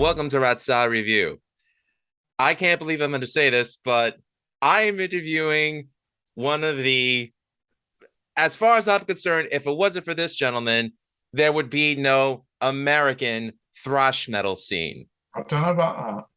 Welcome to Ratsai Review. I can't believe I'm going to say this, but I am interviewing one of the, as far as I'm concerned, if it wasn't for this gentleman, there would be no American thrash metal scene. I don't know about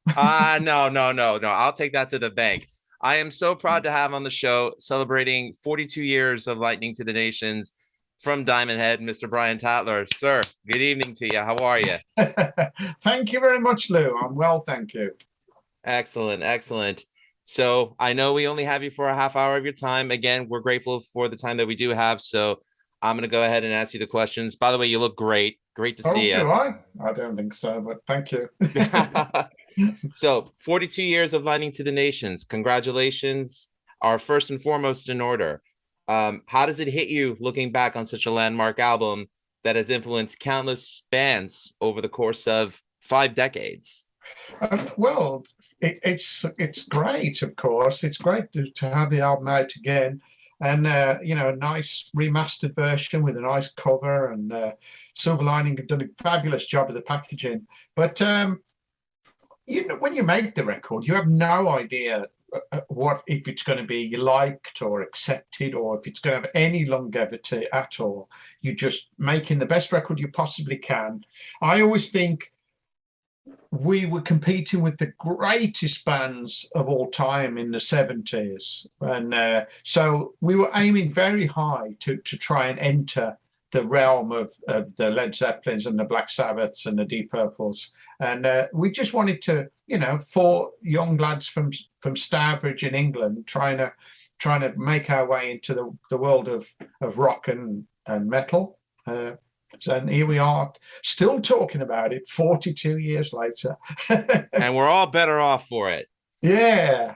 No. I'll take that to the bank. I am so proud to have on the show, celebrating 42 years of Lightning to the Nations, from Diamond Head, Mr. Brian Tatler. Sir, good evening to you. How are you? that. Thank you very much, Lou. I'm well, thank you. Excellent, excellent. So I know we only have you for a half hour of your time. Again, we're grateful for the time that we do have. So I'm going to go ahead and ask you the questions. By the way, you look great. Great to Oh, see you. do I? I don't think so, but thank you. So 42 years of Lightning to the Nations. Congratulations are first and foremost in order. How does it hit you looking back on such a landmark album that has influenced countless bands over the course of 5 decades? Well, it's great, of course. It's great to have the album out again, and a nice remastered version with a nice cover. And Silver Lining have done a fabulous job of the packaging. But when you make the record, you have no idea what if it's going to be liked or accepted, or if it's going to have any longevity at all. You're just making the best record you possibly can. I always think we were competing with the greatest bands of all time in the 70s, and so we were aiming very high to try and enter the realm of the Led Zeppelins and the Black Sabbaths and the Deep Purples. And we just wanted to, four young lads from Stourbridge in England, trying to make our way into the world of rock and metal. And here we are, still talking about it 42 years later. And we're all better off for it. Yeah.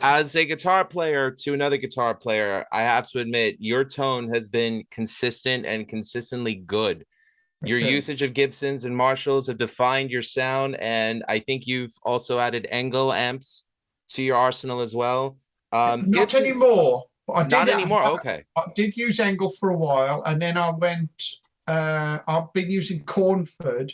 As a guitar player to another guitar player, I have to admit your tone has been consistent and consistently good. Your usage of Gibsons and Marshalls have defined your sound, and I think you've also added Engel amps to your arsenal as well. Not Gibson, anymore. But not anymore. Okay. I did use Engel for a while, and then I went. I've been using Cornford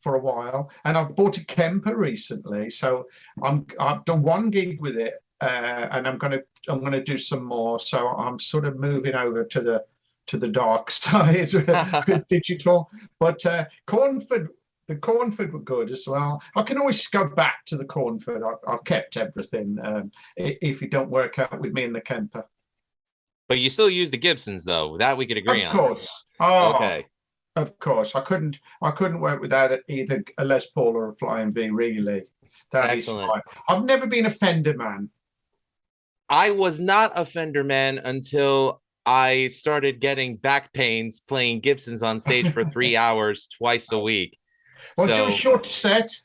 for a while, and I've bought a Kemper recently. So I've done one gig with it, and I'm gonna do some more. So I'm sort of moving over to the dark side with digital. But the Cornford were good as well. I can always go back to the Cornford. I've kept everything if it don't work out with me and the Kemper. But you still use the Gibsons, though. That we could agree on. Of course. Oh, okay. Of course. I couldn't work without either a Les Paul or a Flying V, really. That Excellent. is fine. I've never been a Fender man. I was not a Fender man until I started getting back pains playing Gibsons on stage for 3 hours twice a week. Well, do a short set.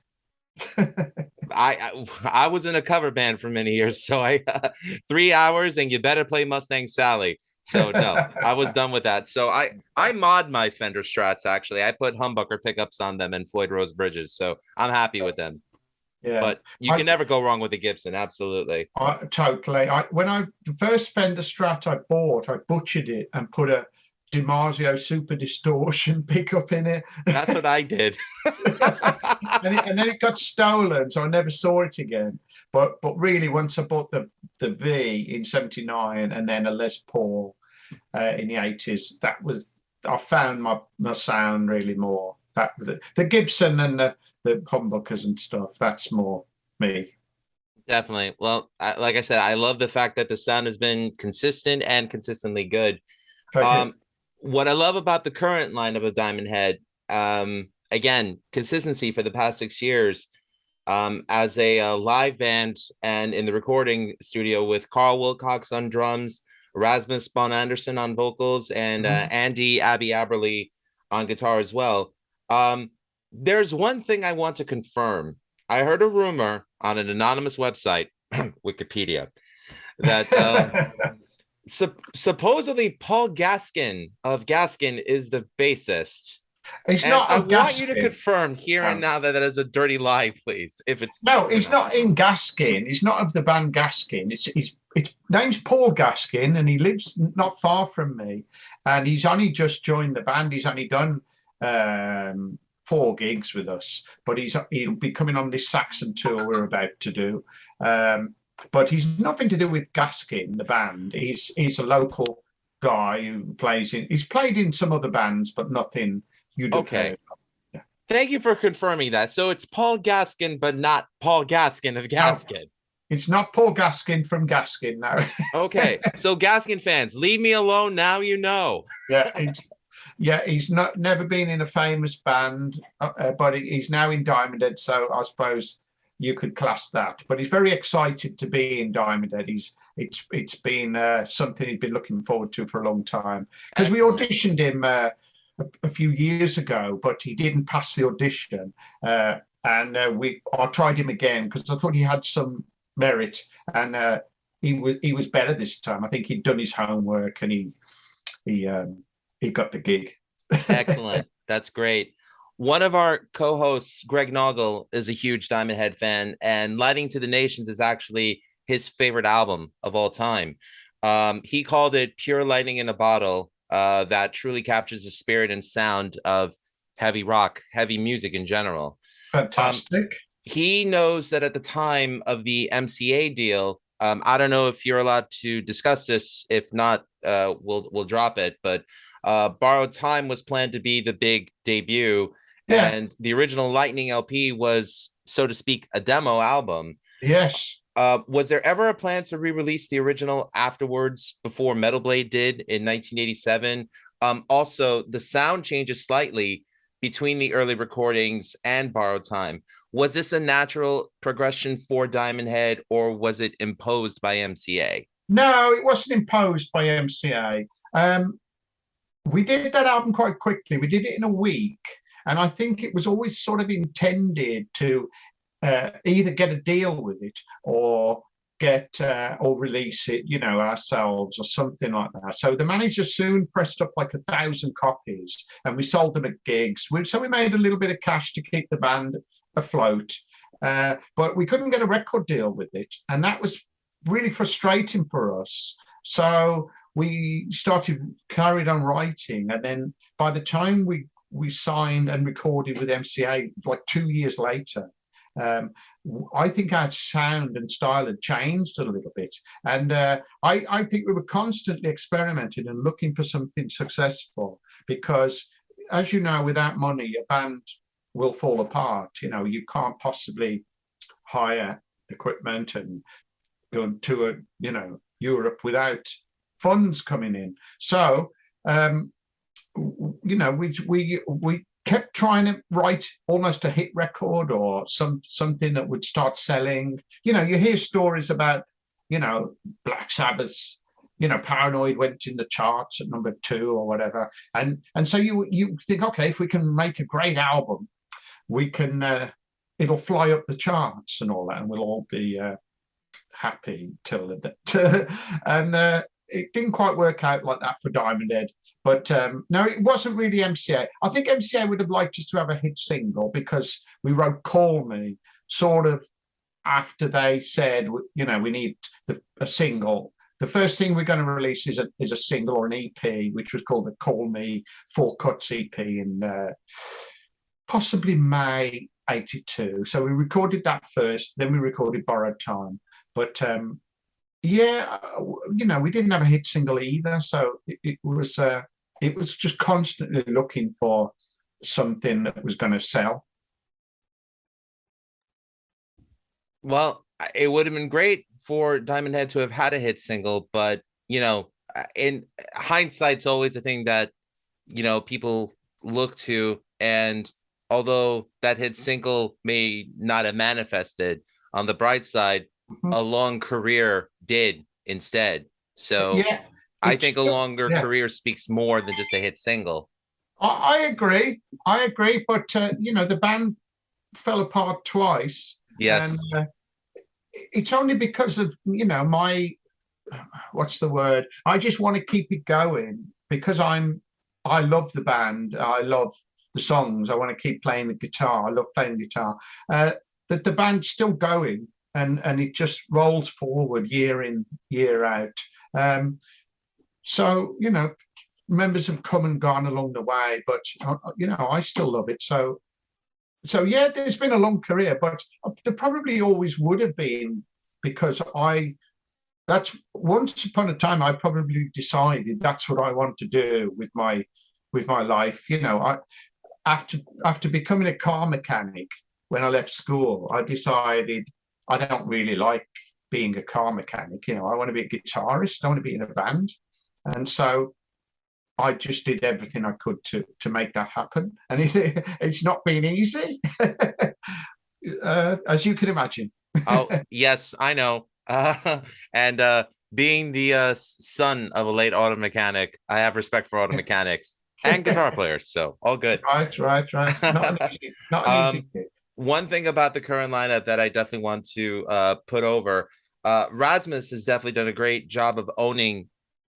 I was in a cover band for many years, so 3 hours and you better play Mustang Sally. So no, I was done with that. So I mod my Fender Strats. Actually, I put humbucker pickups on them and Floyd Rose bridges, so I'm happy with them. Yeah, but you can never go wrong with a Gibson. Absolutely. Totally. The first Fender Strat I bought, I butchered it and put a DiMarzio Super Distortion pickup in it. That's what I did. and then it got stolen, so I never saw it again. But really, once I bought the V in '79 and then a Les Paul in the '80s, I found my sound really more. That the Gibson and the humbuckers and stuff, that's more me. Definitely. Well, like I said, I love the fact that the sound has been consistent and consistently good. What I love about the current lineup of Diamond Head, again, consistency for the past 6 years, as a live band and in the recording studio with Carl Wilcox on drums, Rasmus Bon Anderson on vocals, and Andy Abby Aberley on guitar as well. There's one thing I want to confirm. I heard a rumor on an anonymous website, Wikipedia, that supposedly Paul Gaskin of Gaskin is the bassist. He's not. I want you to confirm here and now that is a dirty lie, please. If it's no, he's not in Gaskin. He's not of the band Gaskin. His name's Paul Gaskin, and he lives not far from me. And he's only just joined the band. He's only done 4 gigs with us, but he'll be coming on this Saxon tour we're about to do. But he's nothing to do with Gaskin, the band. He's a local guy who plays in. He's played in some other bands, but nothing you'd have Okay. heard of. Yeah. Thank you for confirming that. So it's Paul Gaskin, but not Paul Gaskin of No, Gaskin. it's not Paul Gaskin from Gaskin. No. Okay. So Gaskin fans, leave me alone. Now you know. Yeah, he's never been in a famous band, but he's now in Diamond Head. So I suppose you could class that. But he's very excited to be in Diamond Head. It's been something he'd been looking forward to for a long time, because we auditioned him a few years ago, but he didn't pass the audition. And I tried him again because I thought he had some merit, and he was better this time. I think he'd done his homework, and he got the gig. Excellent. That's great. One of our co-hosts, Greg Noggle, is a huge Diamond Head fan, and Lighting to the Nations is actually his favorite album of all time. He called it pure lightning in a bottle, that truly captures the spirit and sound of heavy rock, heavy music in general. Fantastic. He knows that at the time of the MCA deal, I don't know if you're allowed to discuss this. If not, we'll drop it. But Borrowed Time was planned to be the big debut, and the original Lightning LP was, so to speak, a demo album. Yes. Was there ever a plan to re-release the original afterwards before Metal Blade did in 1987? Also, the sound changes slightly between the early recordings and Borrowed Time. Was this a natural progression for Diamond Head, or was it imposed by MCA? No, it wasn't imposed by MCA. We did that album quite quickly. We did it in a week, and I think it was always sort of intended to either get a deal with it or or release it, ourselves or something like that. So the manager soon pressed up like 1,000 copies, and we sold them at gigs. So we made a little bit of cash to keep the band afloat, but we couldn't get a record deal with it, and that was really frustrating for us. So we carried on writing, and then by the time we signed and recorded with MCA, like 2 years later, I think our sound and style had changed a little bit, and I think we were constantly experimenting and looking for something successful, because, as you know, without money, a band will fall apart. You can't possibly hire equipment and go to Europe without funds coming in. So we kept trying to write almost a hit record or something that would start selling. You hear stories about, Black Sabbath's, Paranoid went in the charts at #2 or whatever. And so you think, okay, if we can make a great album, we can, it'll fly up the charts and all that, and we'll all be happy till the and it didn't quite work out like that for Diamond Head. But no, it wasn't really MCA. I think MCA would have liked us to have a hit single, because we wrote Call Me sort of after they said, we need a single. The first thing we're going to release is a single or an EP, which was called the Call Me 4 Cuts EP in possibly May '82. So we recorded that first, then we recorded Borrowed Time. But yeah, we didn't have a hit single either. So it was just constantly looking for something that was going to sell. Well, it would have been great for Diamond Head to have had a hit single, but in hindsight's always the thing that people look to. And although that hit single may not have manifested, on the bright side, a long career did instead. So yeah, I think a longer career speaks more than just a hit single. I agree. But the band fell apart twice. Yes. And it's only because of my, what's the word? I just want to keep it going, because I love the band. I love the songs. I want to keep playing the guitar. I love playing guitar. That the band's still going, and it just rolls forward year in, year out. So members have come and gone along the way, but I still love it. So so yeah, there's been a long career, but there probably always would have been, because that's once upon a time I probably decided that's what I want to do with my life. I after becoming a car mechanic, when I left school, I decided I don't really like being a car mechanic. I want to be a guitarist. I want to be in a band, and so I just did everything I could to make that happen. And it's not been easy, as you can imagine. Oh, yes, I know. And being the son of a late auto mechanic, I have respect for auto mechanics and guitar players. So all good. Right. Not an easy thing. One thing about the current lineup that I definitely want to put over, Rasmus has definitely done a great job of owning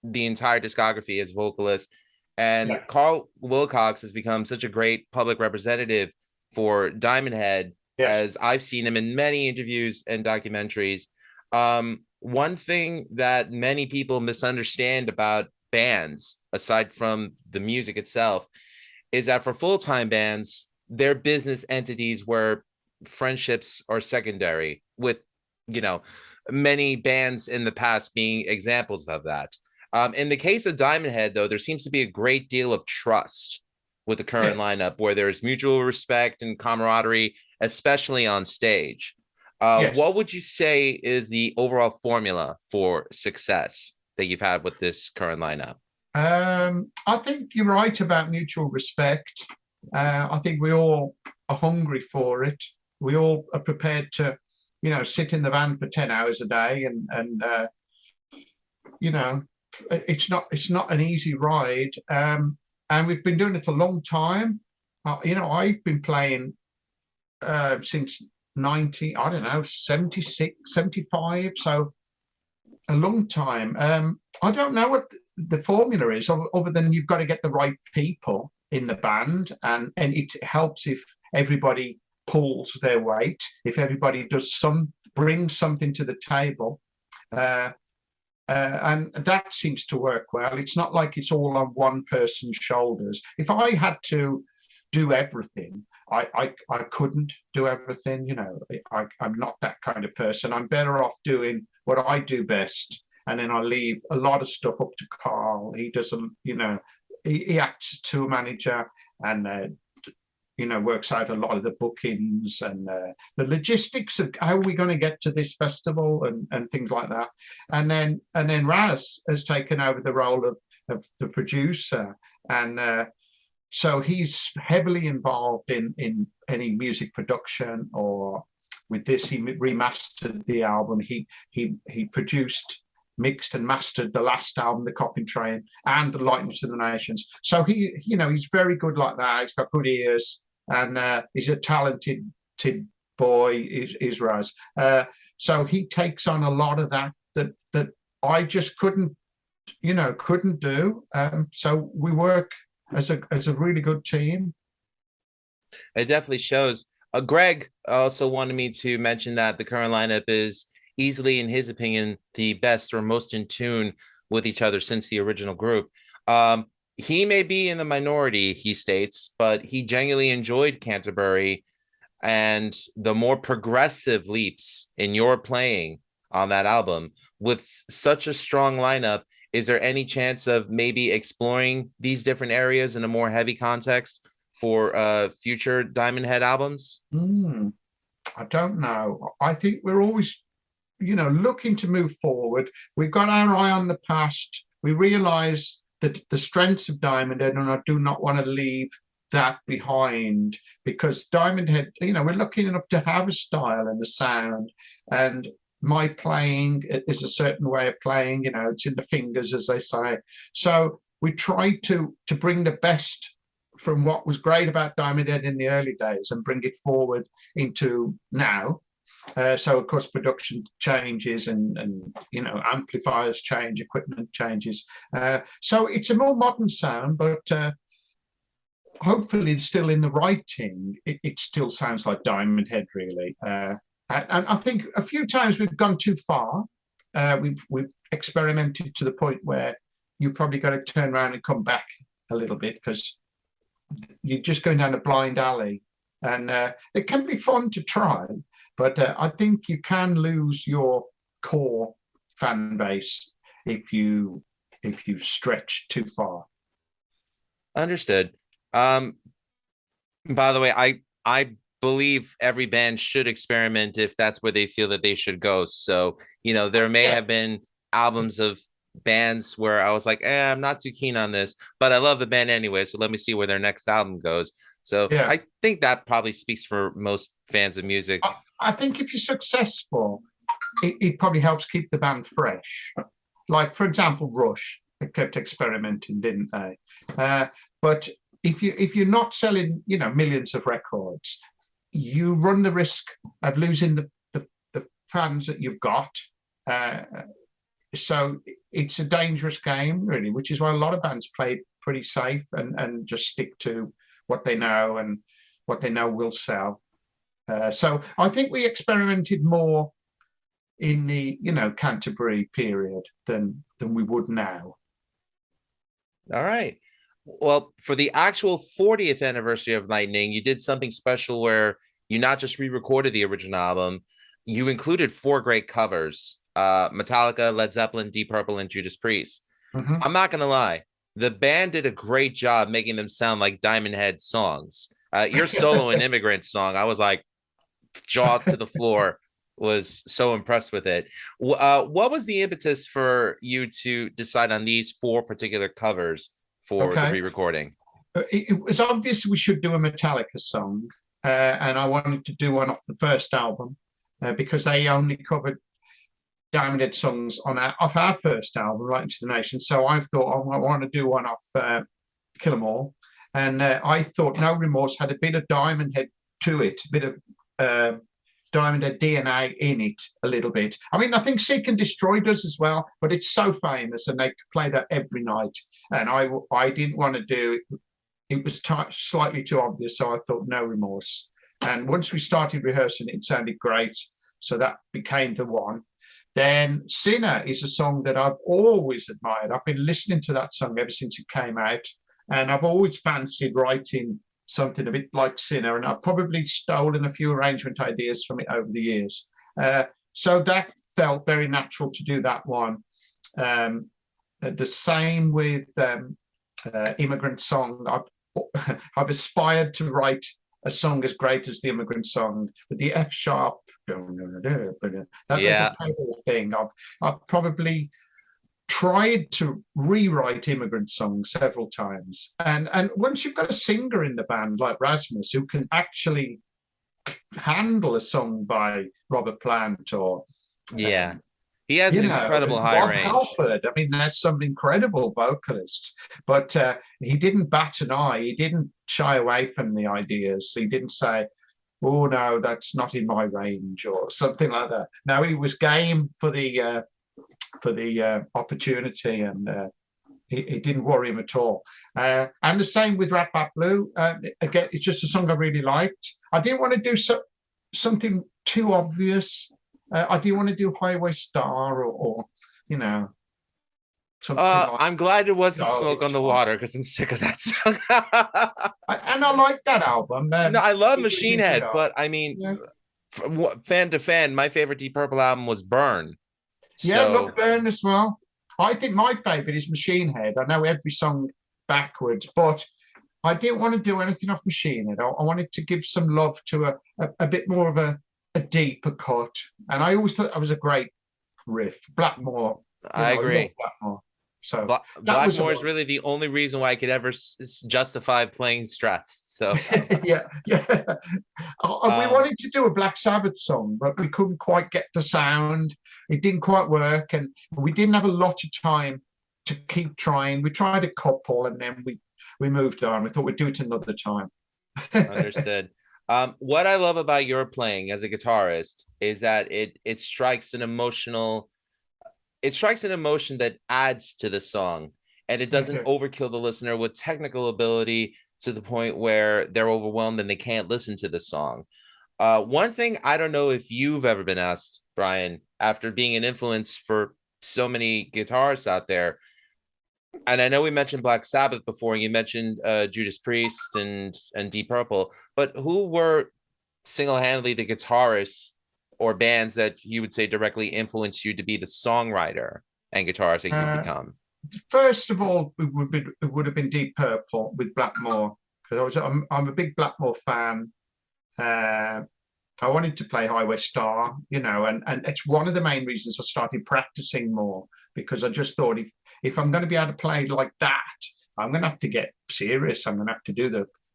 the entire discography as vocalist. And Yeah. Carl Wilcox has become such a great public representative for Diamond Head, Yes. as I've seen him in many interviews and documentaries. One thing that many people misunderstand about bands, aside from the music itself, is that for full-time bands, they're business entities where friendships are secondary, with, you know, many bands in the past being examples of that. In the case of Diamond Head, though, there seems to be a great deal of trust with the current Yeah. lineup, where there's mutual respect and camaraderie, especially on stage. Yes. What would you say is the overall formula for success that you've had with this current lineup? I think you're right about mutual respect. I think we all are hungry for it. We all are prepared to, sit in the van for 10 hours a day, and you know, it's not an easy ride. And we've been doing it a long time. I've been playing since 90, I don't know, 76, 75. So a long time. I don't know what the formula is, other than you've got to get the right people in the band, and it helps if everybody pulls their weight, if everybody brings something to the table. Uh, and that seems to work well. It's not like it's all on one person's shoulders. If I had to do everything, I couldn't do everything. I'm not that kind of person. I'm better off doing what I do best, and then I leave a lot of stuff up to Carl. He doesn't, he acts as tour manager, and works out a lot of the bookings and the logistics of how we're going to get to this festival, and things like that. And then Raz has taken over the role of the producer, and so he's heavily involved in any music production. Or with this, he remastered the album. He produced, mixed and mastered the last album, The Coffin Train, and The Lightning to the Nations. So he's very good like that. He's got good ears, and he's a talented boy, is Raz. So he takes on a lot of that I just couldn't do. So we work as a really good team. It definitely shows. Greg also wanted me to mention that the current lineup is easily, in his opinion, the best or most in tune with each other since the original group. He may be in the minority, he states, but he genuinely enjoyed Canterbury and the more progressive leaps in your playing on that album. With such a strong lineup, is there any chance of maybe exploring these different areas in a more heavy context for future Diamond Head albums? I don't know. I think we're always, looking to move forward. We've got our eye on the past. We realize that the strengths of Diamond Head, and I do not want to leave that behind, because Diamond Head, we're lucky enough to have a style and a sound, and my playing is a certain way of playing. It's in the fingers, as they say. So we try to bring the best from what was great about Diamond Head in the early days and bring it forward into now. So of course production changes, and amplifiers change, equipment changes. So it's a more modern sound, but hopefully still in the writing, it still sounds like Diamond Head, really. And I think a few times we've gone too far. We've experimented to the point where you probably got to turn around and come back a little bit, because you're just going down a blind alley. and it can be fun to try, but I think you can lose your core fan base if you stretch too far. Understood. Um, by the way, I believe every band should experiment if that's where they feel that they should go. So, there may Yeah, have been albums of bands where I was like, I'm not too keen on this, but I love the band anyway. So let me see where their next album goes. So yeah. I think that probably speaks for most fans of music. I think if you're successful, it probably helps keep the band fresh. Like, for example, Rush, they kept experimenting, didn't they? But if you're not selling, millions of records, you run the risk of losing the fans that you've got. Uh, so it's a dangerous game, really, which is why a lot of bands play pretty safe and just stick to what they know and what they know will sell. So I think we experimented more in the Canterbury period than we would now. All right. Well, for the actual 40th anniversary of Lightning, you did something special where you not just re-recorded the original album, you included four great covers: Metallica, Led Zeppelin, Deep Purple, and Judas Priest. Mm-hmm. I'm not gonna lie, the band did a great job making them sound like Diamond Head songs. Your solo and Immigrant song, I was like jaw to the floor, was so impressed with it. What was the impetus for you to decide on these four particular covers for the Okay. re-recording? It was obvious we should do a Metallica song, and I wanted to do one off the first album because they only covered Diamond Head songs off our first album, Right Into the Nation. So I thought, oh, I want to do one off Kill 'Em All, and I thought No Remorse had a bit of Diamond Head to it, a bit of Diamond Head DNA in it a little bit. I mean, I think Seek and Destroy does as well, but it's so famous and they play that every night. And I didn't want to do it. It was slightly too obvious, so I thought No Remorse. And once we started rehearsing, it sounded great. So that became the one. Then Sinner is a song that I've always admired. I've been listening to that song ever since it came out. And I've always fancied writing something a bit like Sinner, and I've probably stolen a few arrangement ideas from it over the years. So that felt very natural to do that one. The same with Immigrant Song. I've aspired to write a song as great as the Immigrant Song, with the F sharp, that little pedal thing. I've probably tried to rewrite Immigrant Songs several times, and once you've got a singer in the band like Rasmus who can actually handle a song by Robert Plant or he has an incredible high Rob range. Halford. I mean, there's some incredible vocalists, but he didn't bat an eye. He didn't shy away from the ideas. He didn't say, "Oh no, that's not in my range" or something like that. No, he was game for the opportunity, and it didn't worry him at all. And the same with Rat Bat Blue. Again, it's just a song I really liked. I didn't want to do something too obvious. I didn't want to do Highway Star or something like. I'm glad it wasn't Smoke on the Water because I'm sick of that song. And I like that album. No, I love Machine Head, but I mean, fan to fan, my favorite Deep Purple album was Burn. Yeah, look, Burn as well. I think my favorite is Machine Head. I know every song backwards, but I didn't want to do anything off Machine Head. I wanted to give some love to a bit more of a deeper cut. And I always thought that was a great riff. Blackmore. I agree. Blackmore. So Blackmore is really the only reason why I could ever justify playing Strats. So yeah. We wanted to do a Black Sabbath song, but we couldn't quite get the sound. It didn't quite work, and we didn't have a lot of time to keep trying. We tried a couple, and then we moved on. We thought we'd do it another time. Understood. What I love about your playing as a guitarist is that it strikes an emotional. It strikes an emotion that adds to the song, and it doesn't overkill the listener with technical ability to the point where they're overwhelmed and they can't listen to the song. One thing I don't know if you've ever been asked, Brian, after being an influence for so many guitarists out there, And I know we mentioned Black Sabbath before, and you mentioned Judas Priest and Deep Purple, but who were single-handedly the guitarists or bands that you would say directly influenced you to be the songwriter and guitarist that you've Uh, become? First of all, it would have been Deep Purple with Blackmore, because I'm a big Blackmore fan. Uh, I wanted to play Highway Star, and it's one of the main reasons I started practicing more, because I just thought if I'm going to be able to play like that, I'm going to have to get serious. I'm going to have to do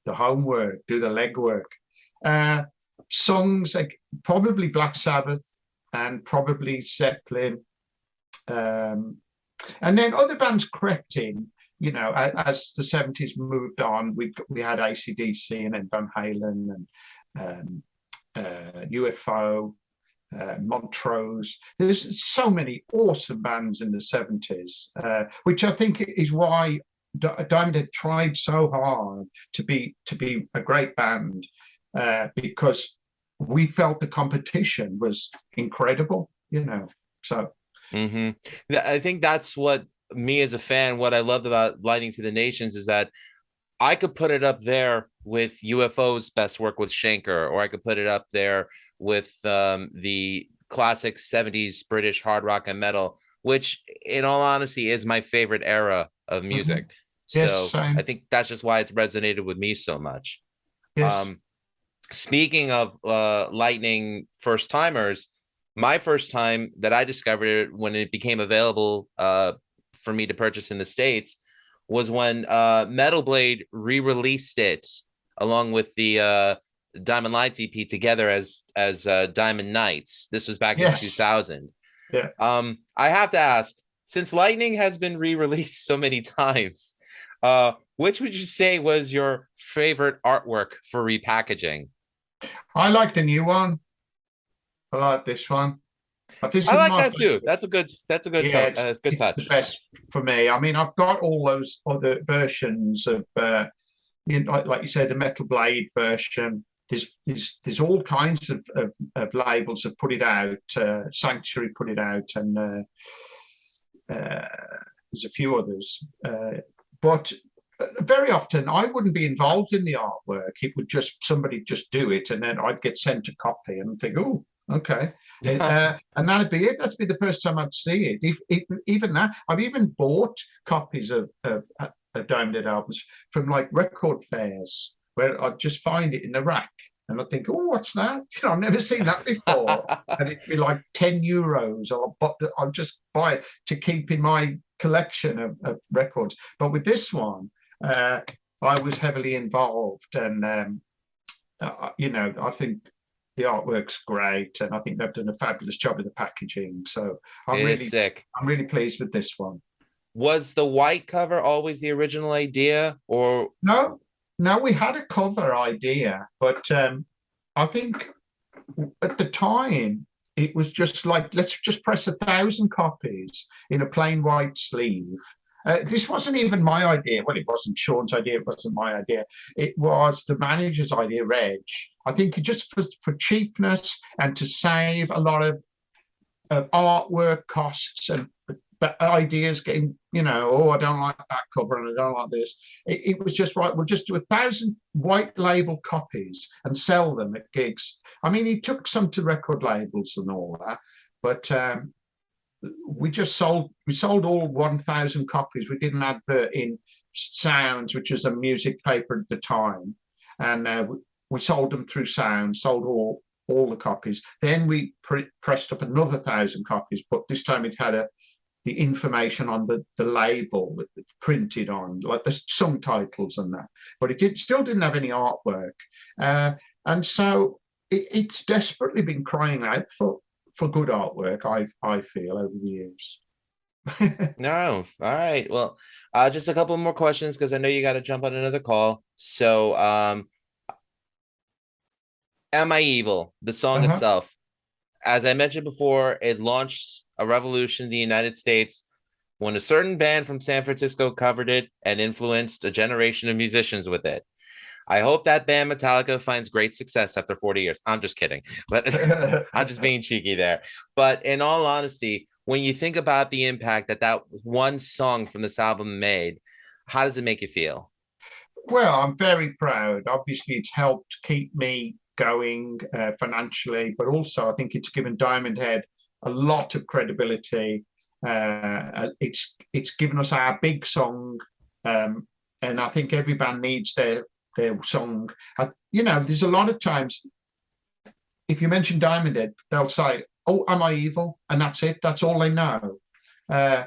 the homework, do the legwork. Uh, Songs like probably Black Sabbath and probably Zeppelin. Um, and then other bands crept in, as the 70s moved on. We had AC/DC and then Van Halen and UFO, Montrose. There's so many awesome bands in the 70s, which I think is why Diamond Head tried so hard to be a great band, because we felt the competition was incredible, So I think that's what me as a fan, what I loved about Lightning to the Nations is that I could put it up there with UFO's best work with Shanker, or I could put it up there with the classic 70s British hard rock and metal, which in all honesty is my favorite era of mhm. music. Yes, So I same. think that's just why it resonated with me so much. Yes. Um, Speaking of Lightning first timers, my first time that I discovered it when it became available for me to purchase in the States was when Metal Blade re-released it along with the Diamond Lights EP together as Diamond Nights. This was back in Yes. 2000. Yeah. I have to ask, since Lightning has been re-released so many times, which would you say was your favorite artwork for repackaging? I like the new one. I like this one. This I is like my that too. favorite. That's a good Yeah, good it's the touch. best for me. I mean, I've got all those other versions of, like you said, the Metal Blade version. There's all kinds of labels have put it out. Sanctuary put it out, and there's a few others. But very often I wouldn't be involved in the artwork. It would just somebody just do it, and then I'd get sent a copy and think, oh, okay, and that'd be it. That'd be the first time I'd see it. If even that, I've even bought copies of Diamond Head albums from like record fairs where I'd just find it in the rack. And I think, oh, what's that? I've never seen that before. And it'd be like €10. I'll just buy it to keep in my collection of records. But with this one, uh, I was heavily involved, and I think the artwork's great, and I think they've done a fabulous job with the packaging. So I'm It is really, sick. I'm really pleased with this one. Was the white cover always the original idea, or No, no, we had a cover idea, but I think at the time it was just like, let's just press 1,000 copies in a plain white sleeve. This wasn't even my idea. Well, it wasn't Sean's idea. It wasn't my idea. It was the manager's idea, Reg. I think just for cheapness and to save a lot of artwork costs and ideas getting, oh, I don't like that cover and I don't like this. It was just right. We'll just do 1,000 white label copies and sell them at gigs. I mean, he took some to record labels and all that, but we sold all 1,000 copies. We did an advert in Sounds, which was a music paper at the time, and we sold them through Sounds. Sold all the copies. Then we pressed up another 1,000 copies, but this time it had the information on the label that it printed on, like the song titles and that. But still didn't have any artwork, and so it's desperately been crying out for good artwork. I feel over the years. no? All right. Well, just a couple more questions because I know you got to jump on another call. So, Am I Evil, the song Uh-huh. itself, as I mentioned before, it launched a revolution in the United States when a certain band from San Francisco covered it and influenced a generation of musicians with it. I hope that band Metallica finds great success after 40 years. I'm just kidding, but I'm just being cheeky there. But in all honesty, when you think about the impact that that one song from this album made, how does it make you feel? Well, I'm very proud. Obviously, it's helped keep me going financially, but also I think it's given Diamond Head a lot of credibility. It's given us our big song, and I think every band needs their song. There's a lot of times if you mention Diamond Head, they'll say, "Oh, am I evil?" And that's it. That's all they know. Uh,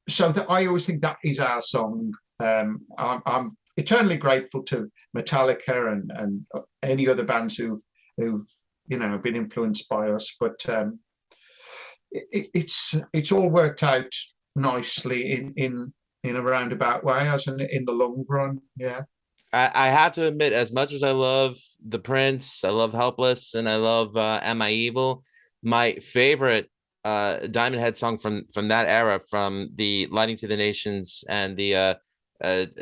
so that I always think that is our song. I'm eternally grateful to Metallica and any other bands who've been influenced by us. But it's all worked out nicely in a roundabout way, as in the long run. Yeah. I have to admit, as much as I love The Prince, I love Helpless, and I love Am I Evil, my favorite Diamond Head song from that era, from the Lighting to the Nations and the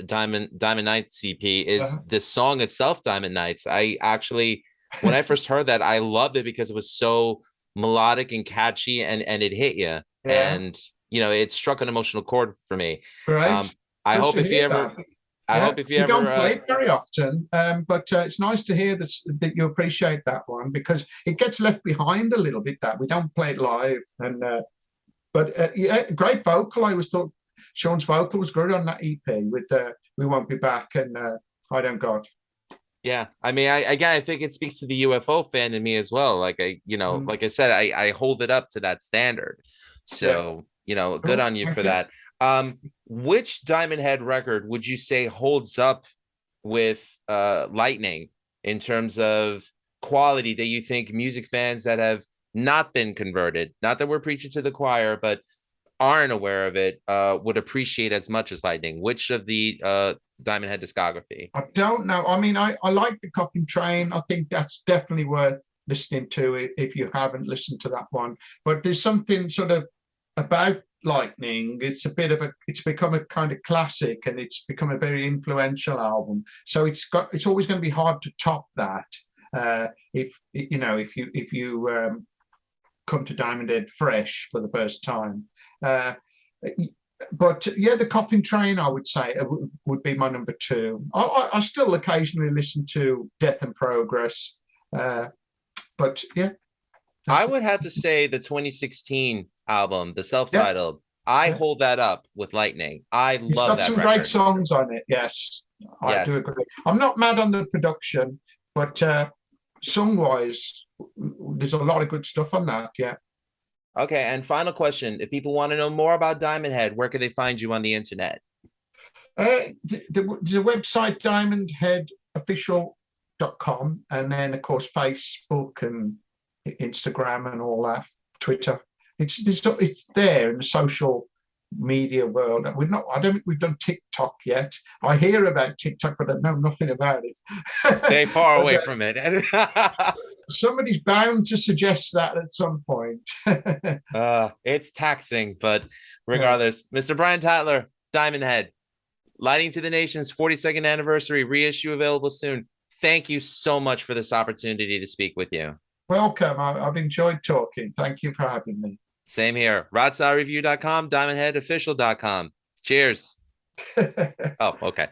Diamond Nights CP, is Uh, this song itself, Diamond Nights. I actually, when I first heard that, I loved it because it was so melodic and catchy, and it hit you, yeah. and it struck an emotional chord for me. Great. Um, I Good hope to if you hear ever that. I Yeah, hope if you we ever don't play it very often, but it's nice to hear that you appreciate that one because it gets left behind a little bit. That we don't play it live, and but yeah, great vocal. I always thought Sean's vocal was good on that EP with "We Won't Be Back" and "I Don't God." Yeah, I mean, I think it speaks to the UFO fan in me as well. Like Mm, like I said, I hold it up to that standard. yeah, So, good cool. on you for Thank you. that. Which Diamond Head record would you say holds up with Lightning in terms of quality that you think music fans that have not been converted, not that we're preaching to the choir, but aren't aware of it, would appreciate as much as Lightning? Which of the Diamond Head discography? I don't know. I mean, I like the Coffin Train. I think that's definitely worth listening to if you haven't listened to that one. But there's something sort of about Lightning. It's become a kind of classic, and it's become a very influential album. So it's always going to be hard to top that. If you come to Diamond Head fresh for the first time. Uh, but yeah, the Coffin Train, I would say, would be my number two. I still occasionally listen to Death and Progress, uh, but yeah, I that's it. would have to say the 2016 album, the Yeah, self-titled. I yeah. hold that up with Lightning. I It's love got that some great record. songs on it. Yes, I do Yes. agree. I'm not mad on the production, but song-wise, there's a lot of good stuff on that. Yeah. Okay. And final question: if people want to know more about Diamond Head, where can they find you on the internet? The website diamondheadofficial.com, and then of course Facebook and Instagram and all that, Twitter. It's there in the social media world. I don't think we've done TikTok yet. I hear about TikTok, but I know nothing about it. Stay far But away from it. somebody's bound to suggest that at some point. It's taxing, but Yeah. regardless, Mr. Brian Tatler, Diamond Head, Lighting to the Nation's 42nd anniversary reissue available soon. Thank you so much for this opportunity to speak with you. Welcome. I've enjoyed talking. Thank you for having me. Same here. RodStarReview.com, DiamondHeadOfficial.com. Cheers. Oh, okay.